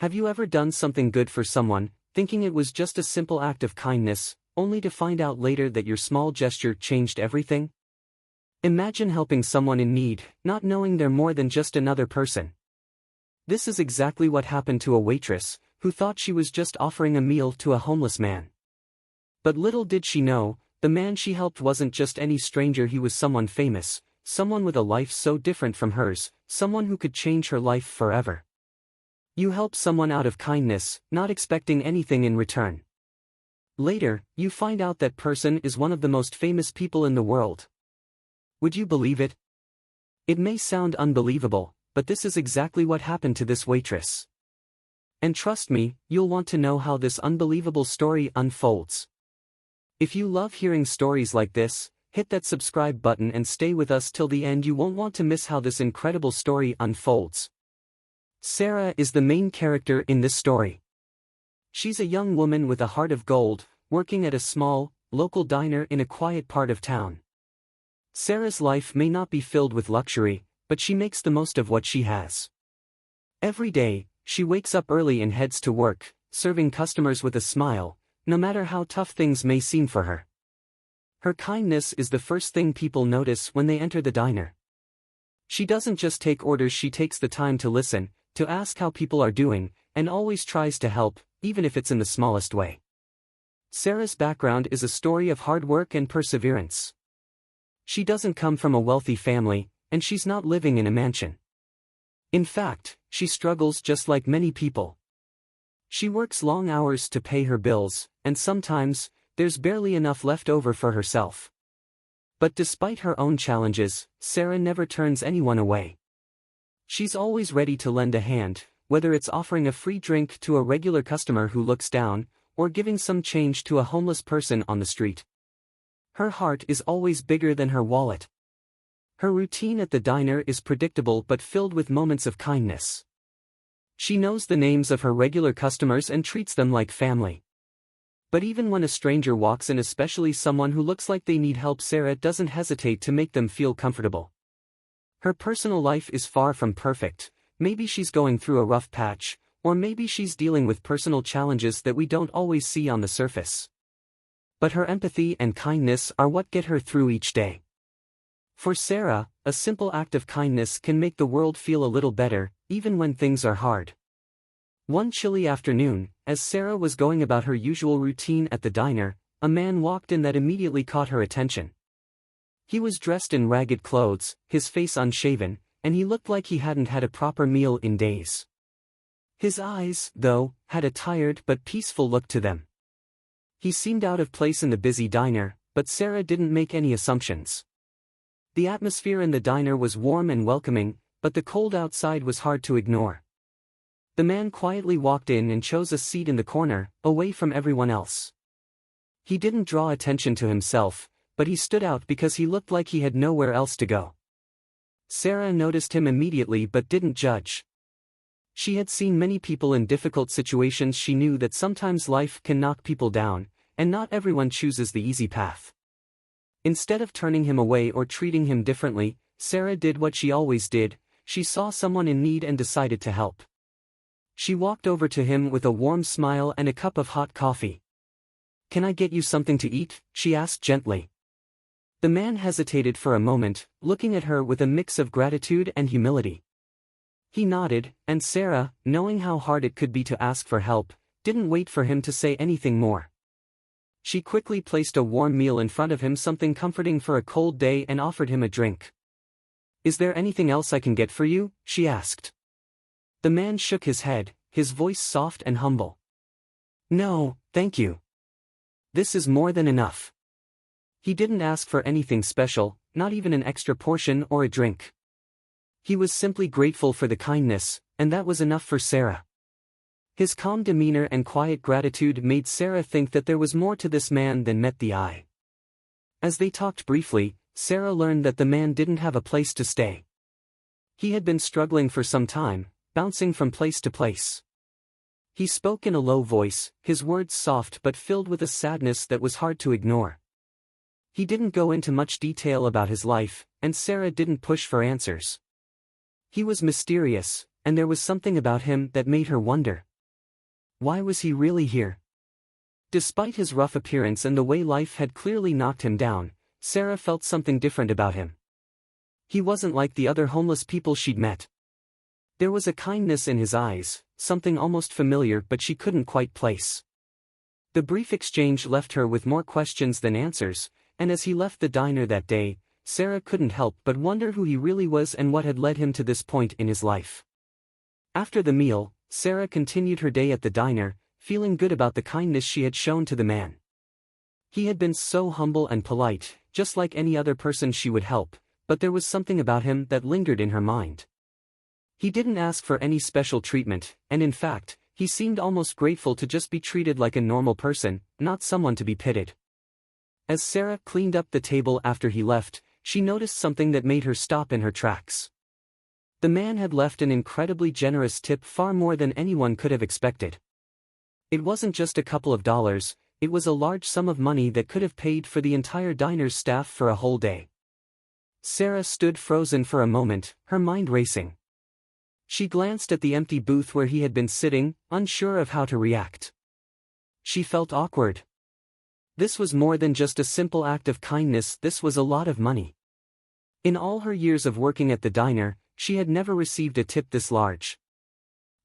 Have you ever done something good for someone, thinking it was just a simple act of kindness, only to find out later that your small gesture changed everything? Imagine helping someone in need, not knowing they're more than just another person. This is exactly what happened to a waitress, who thought she was just offering a meal to a homeless man. But little did she know, the man she helped wasn't just any stranger, he was someone famous, someone with a life so different from hers, someone who could change her life forever. You help someone out of kindness, not expecting anything in return. Later, you find out that person is one of the most famous people in the world. Would you believe it? It may sound unbelievable, but this is exactly what happened to this waitress. And trust me, you'll want to know how this unbelievable story unfolds. If you love hearing stories like this, hit that subscribe button and stay with us till the end. You won't want to miss how this incredible story unfolds. Sarah is the main character in this story. She's a young woman with a heart of gold, working at a small, local diner in a quiet part of town. Sarah's life may not be filled with luxury, but she makes the most of what she has. Every day, she wakes up early and heads to work, serving customers with a smile, no matter how tough things may seem for her. Her kindness is the first thing people notice when they enter the diner. She doesn't just take orders, she takes the time to listen, to ask how people are doing, and always tries to help, even if it's in the smallest way. Sarah's background is a story of hard work and perseverance. She doesn't come from a wealthy family, and she's not living in a mansion. In fact, she struggles just like many people. She works long hours to pay her bills, and sometimes, there's barely enough left over for herself. But despite her own challenges, Sarah never turns anyone away. She's always ready to lend a hand, whether it's offering a free drink to a regular customer who looks down, or giving some change to a homeless person on the street. Her heart is always bigger than her wallet. Her routine at the diner is predictable but filled with moments of kindness. She knows the names of her regular customers and treats them like family. But even when a stranger walks in, especially someone who looks like they need help, Sarah doesn't hesitate to make them feel comfortable. Her personal life is far from perfect. Maybe she's going through a rough patch, or maybe she's dealing with personal challenges that we don't always see on the surface. But her empathy and kindness are what get her through each day. For Sarah, a simple act of kindness can make the world feel a little better, even when things are hard. One chilly afternoon, as Sarah was going about her usual routine at the diner, a man walked in that immediately caught her attention. He was dressed in ragged clothes, his face unshaven, and he looked like he hadn't had a proper meal in days. His eyes, though, had a tired but peaceful look to them. He seemed out of place in the busy diner, but Sarah didn't make any assumptions. The atmosphere in the diner was warm and welcoming, but the cold outside was hard to ignore. The man quietly walked in and chose a seat in the corner, away from everyone else. He didn't draw attention to himself, but he stood out because he looked like he had nowhere else to go. Sarah noticed him immediately but didn't judge. She had seen many people in difficult situations. She knew that sometimes life can knock people down, and not everyone chooses the easy path. Instead of turning him away or treating him differently, Sarah did what she always did. She saw someone in need and decided to help. She walked over to him with a warm smile and a cup of hot coffee. "Can I get you something to eat?" she asked gently. The man hesitated for a moment, looking at her with a mix of gratitude and humility. He nodded, and Sarah, knowing how hard it could be to ask for help, didn't wait for him to say anything more. She quickly placed a warm meal in front of him, something comforting for a cold day, and offered him a drink. "Is there anything else I can get for you?" she asked. The man shook his head, his voice soft and humble. "No, thank you. This is more than enough." He didn't ask for anything special, not even an extra portion or a drink. He was simply grateful for the kindness, and that was enough for Sarah. His calm demeanor and quiet gratitude made Sarah think that there was more to this man than met the eye. As they talked briefly, Sarah learned that the man didn't have a place to stay. He had been struggling for some time, bouncing from place to place. He spoke in a low voice, his words soft but filled with a sadness that was hard to ignore. He didn't go into much detail about his life, and Sarah didn't push for answers. He was mysterious, and there was something about him that made her wonder. Why was he really here? Despite his rough appearance and the way life had clearly knocked him down, Sarah felt something different about him. He wasn't like the other homeless people she'd met. There was a kindness in his eyes, something almost familiar but she couldn't quite place. The brief exchange left her with more questions than answers, and as he left the diner that day, Sarah couldn't help but wonder who he really was and what had led him to this point in his life. After the meal, Sarah continued her day at the diner, feeling good about the kindness she had shown to the man. He had been so humble and polite, just like any other person she would help, but there was something about him that lingered in her mind. He didn't ask for any special treatment, and in fact, he seemed almost grateful to just be treated like a normal person, not someone to be pitied. As Sarah cleaned up the table after he left, she noticed something that made her stop in her tracks. The man had left an incredibly generous tip, far more than anyone could have expected. It wasn't just a couple of dollars, it was a large sum of money that could have paid for the entire diner's staff for a whole day. Sarah stood frozen for a moment, her mind racing. She glanced at the empty booth where he had been sitting, unsure of how to react. She felt awkward. This was more than just a simple act of kindness, this was a lot of money. In all her years of working at the diner, she had never received a tip this large.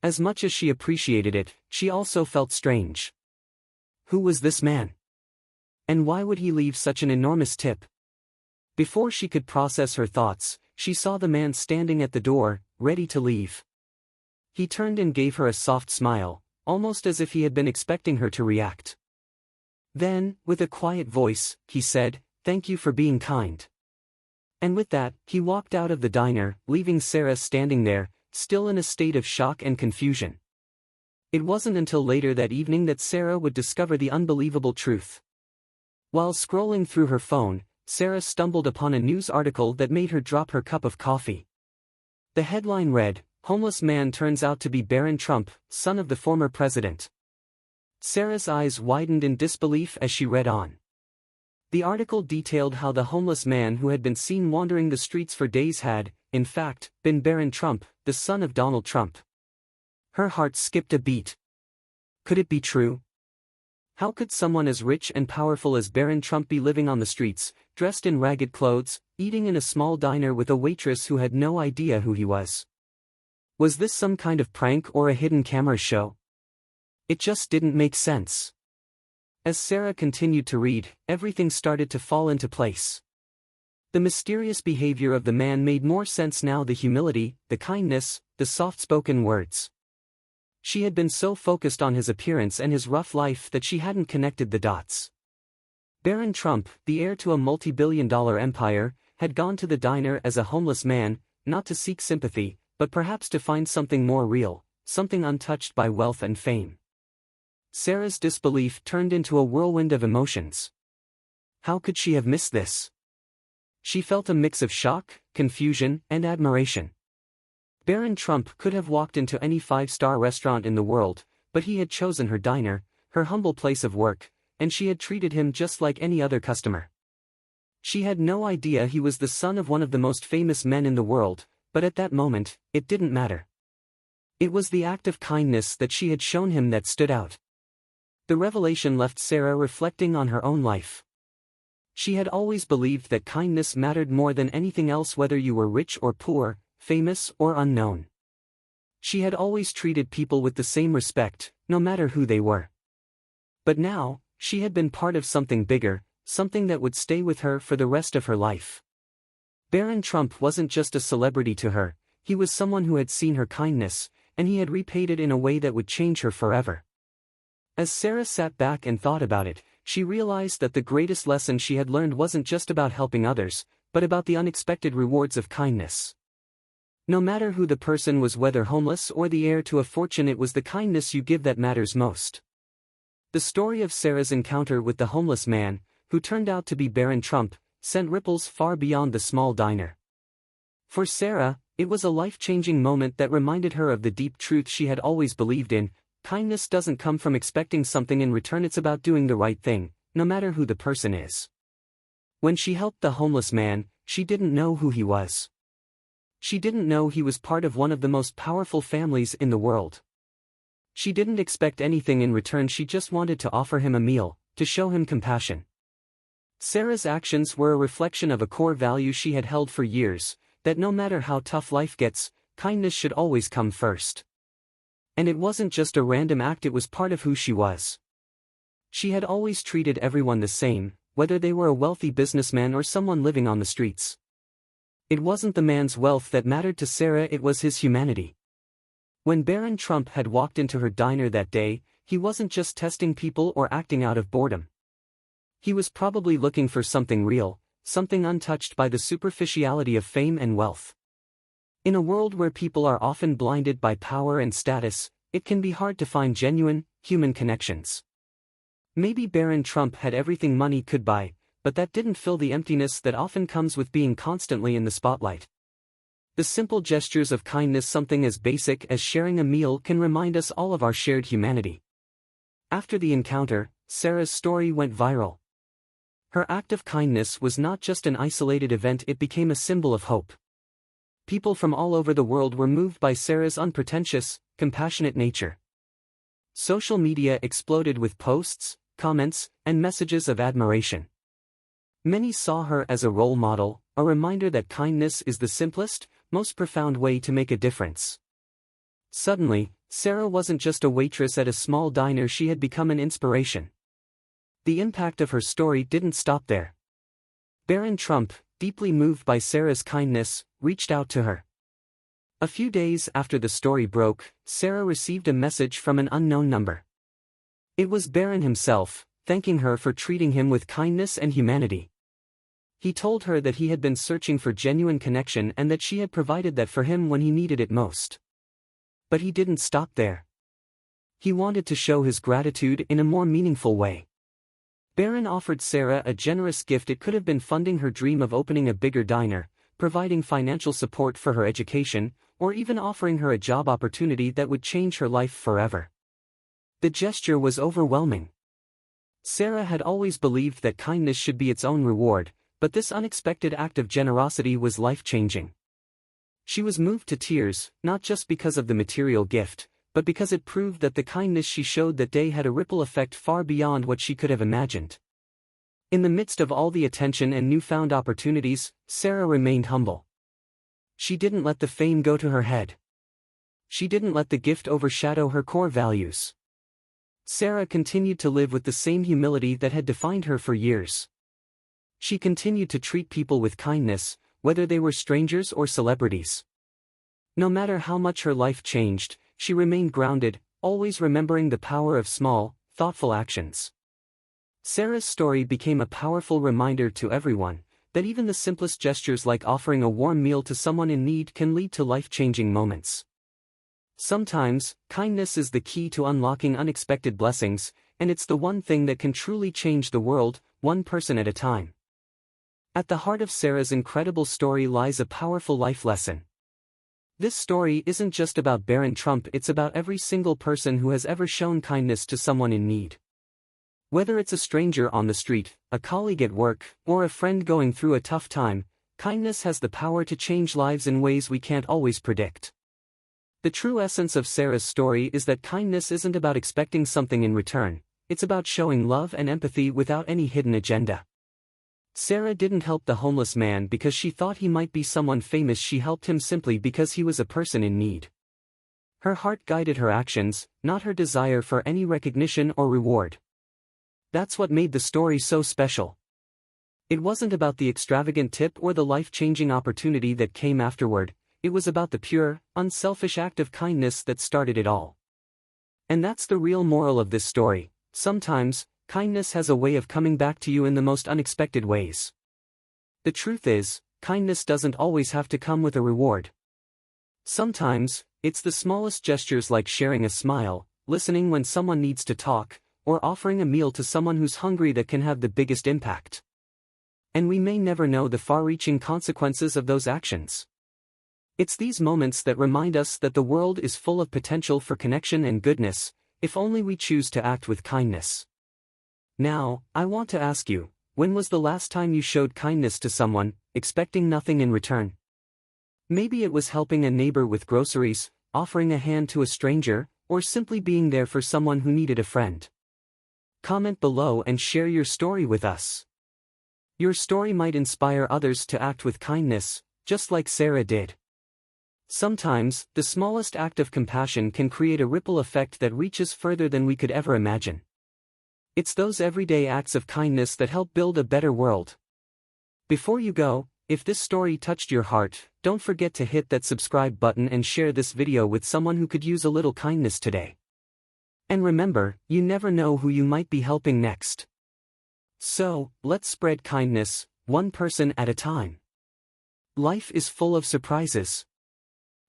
As much as she appreciated it, she also felt strange. Who was this man? And why would he leave such an enormous tip? Before she could process her thoughts, she saw the man standing at the door, ready to leave. He turned and gave her a soft smile, almost as if he had been expecting her to react. Then, with a quiet voice, he said, "Thank you for being kind." And with that, he walked out of the diner, leaving Sarah standing there, still in a state of shock and confusion. It wasn't until later that evening that Sarah would discover the unbelievable truth. While scrolling through her phone, Sarah stumbled upon a news article that made her drop her cup of coffee. The headline read, "Homeless man turns out to be Barron Trump, son of the former president." Sarah's eyes widened in disbelief as she read on. The article detailed how the homeless man who had been seen wandering the streets for days had, in fact, been Barron Trump, the son of Donald Trump. Her heart skipped a beat. Could it be true? How could someone as rich and powerful as Barron Trump be living on the streets, dressed in ragged clothes, eating in a small diner with a waitress who had no idea who he was? Was this some kind of prank or a hidden camera show? It just didn't make sense. As Sarah continued to read, everything started to fall into place. The mysterious behavior of the man made more sense now, the humility, the kindness, the soft-spoken words. She had been so focused on his appearance and his rough life that she hadn't connected the dots. Barron Trump, the heir to a multi-billion-dollar empire, had gone to the diner as a homeless man, not to seek sympathy, but perhaps to find something more real, something untouched by wealth and fame. Sarah's disbelief turned into a whirlwind of emotions. How could she have missed this? She felt a mix of shock, confusion, and admiration. Barron Trump could have walked into any five-star restaurant in the world, but he had chosen her diner, her humble place of work, and she had treated him just like any other customer. She had no idea he was the son of one of the most famous men in the world, but at that moment, it didn't matter. It was the act of kindness that she had shown him that stood out. The revelation left Sarah reflecting on her own life. She had always believed that kindness mattered more than anything else, whether you were rich or poor, famous or unknown. She had always treated people with the same respect, no matter who they were. But now, she had been part of something bigger, something that would stay with her for the rest of her life. Barron Trump wasn't just a celebrity to her, he was someone who had seen her kindness, and he had repaid it in a way that would change her forever. As Sarah sat back and thought about it, she realized that the greatest lesson she had learned wasn't just about helping others, but about the unexpected rewards of kindness. No matter who the person was, whether homeless or the heir to a fortune, it was the kindness you give that matters most. The story of Sarah's encounter with the homeless man, who turned out to be Barron Trump, sent ripples far beyond the small diner. For Sarah, it was a life-changing moment that reminded her of the deep truth she had always believed in: kindness doesn't come from expecting something in return, it's about doing the right thing, no matter who the person is. When she helped the homeless man, she didn't know who he was. She didn't know he was part of one of the most powerful families in the world. She didn't expect anything in return, she just wanted to offer him a meal, to show him compassion. Sarah's actions were a reflection of a core value she had held for years, that no matter how tough life gets, kindness should always come first. And it wasn't just a random act, it was part of who she was. She had always treated everyone the same, whether they were a wealthy businessman or someone living on the streets. It wasn't the man's wealth that mattered to Sarah, it was his humanity. When Barron Trump had walked into her diner that day, he wasn't just testing people or acting out of boredom. He was probably looking for something real, something untouched by the superficiality of fame and wealth. In a world where people are often blinded by power and status, it can be hard to find genuine, human connections. Maybe Barron Trump had everything money could buy, but that didn't fill the emptiness that often comes with being constantly in the spotlight. The simple gestures of kindness, something as basic as sharing a meal, can remind us all of our shared humanity. After the encounter, Sarah's story went viral. Her act of kindness was not just an isolated event, it became a symbol of hope. People from all over the world were moved by Sarah's unpretentious, compassionate nature. Social media exploded with posts, comments, and messages of admiration. Many saw her as a role model, a reminder that kindness is the simplest, most profound way to make a difference. Suddenly, Sarah wasn't just a waitress at a small diner, she had become an inspiration. The impact of her story didn't stop there. Barron Trump, deeply moved by Sarah's kindness, reached out to her. A few days after the story broke, Sarah received a message from an unknown number. It was Barron himself, thanking her for treating him with kindness and humanity. He told her that he had been searching for genuine connection and that she had provided that for him when he needed it most. But he didn't stop there. He wanted to show his gratitude in a more meaningful way. Barron offered Sarah a generous gift. It could have been funding her dream of opening a bigger diner, providing financial support for her education, or even offering her a job opportunity that would change her life forever. The gesture was overwhelming. Sarah had always believed that kindness should be its own reward, but this unexpected act of generosity was life-changing. She was moved to tears, not just because of the material gift, but because it proved that the kindness she showed that day had a ripple effect far beyond what she could have imagined. In the midst of all the attention and newfound opportunities, Sarah remained humble. She didn't let the fame go to her head. She didn't let the gift overshadow her core values. Sarah continued to live with the same humility that had defined her for years. She continued to treat people with kindness, whether they were strangers or celebrities. No matter how much her life changed, she remained grounded, always remembering the power of small, thoughtful actions. Sarah's story became a powerful reminder to everyone that even the simplest gestures like offering a warm meal to someone in need can lead to life-changing moments. Sometimes, kindness is the key to unlocking unexpected blessings, and it's the one thing that can truly change the world, one person at a time. At the heart of Sarah's incredible story lies a powerful life lesson. This story isn't just about Barron Trump, it's about every single person who has ever shown kindness to someone in need. Whether it's a stranger on the street, a colleague at work, or a friend going through a tough time, kindness has the power to change lives in ways we can't always predict. The true essence of Sarah's story is that kindness isn't about expecting something in return, it's about showing love and empathy without any hidden agenda. Sarah didn't help the homeless man because she thought he might be someone famous, she helped him simply because he was a person in need. Her heart guided her actions, not her desire for any recognition or reward. That's what made the story so special. It wasn't about the extravagant tip or the life-changing opportunity that came afterward, it was about the pure, unselfish act of kindness that started it all. And that's the real moral of this story. Sometimes, kindness has a way of coming back to you in the most unexpected ways. The truth is, kindness doesn't always have to come with a reward. Sometimes, it's the smallest gestures like sharing a smile, listening when someone needs to talk, or offering a meal to someone who's hungry that can have the biggest impact. And we may never know the far-reaching consequences of those actions. It's these moments that remind us that the world is full of potential for connection and goodness, if only we choose to act with kindness. Now, I want to ask you, when was the last time you showed kindness to someone, expecting nothing in return? Maybe it was helping a neighbor with groceries, offering a hand to a stranger, or simply being there for someone who needed a friend. Comment below and share your story with us. Your story might inspire others to act with kindness, just like Sarah did. Sometimes, the smallest act of compassion can create a ripple effect that reaches further than we could ever imagine. It's those everyday acts of kindness that help build a better world. Before you go, if this story touched your heart, don't forget to hit that subscribe button and share this video with someone who could use a little kindness today. And remember, you never know who you might be helping next. So, let's spread kindness, one person at a time. Life is full of surprises.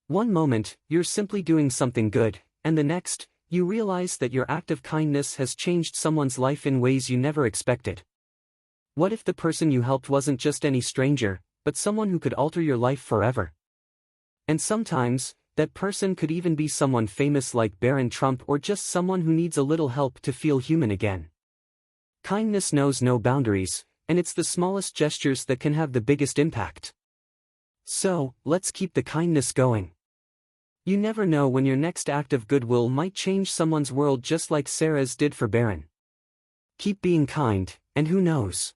One moment, you're simply doing something good, and the next, you realize that your act of kindness has changed someone's life in ways you never expected. What if the person you helped wasn't just any stranger, but someone who could alter your life forever? And sometimes, that person could even be someone famous like Barron or just someone who needs a little help to feel human again. Kindness knows no boundaries, and it's the smallest gestures that can have the biggest impact. So, let's keep the kindness going. You never know when your next act of goodwill might change someone's world just like Sarah's did for Barron. Keep being kind, and who knows?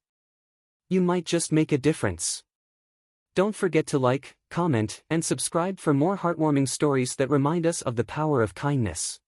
You might just make a difference. Don't forget to like, comment, and subscribe for more heartwarming stories that remind us of the power of kindness.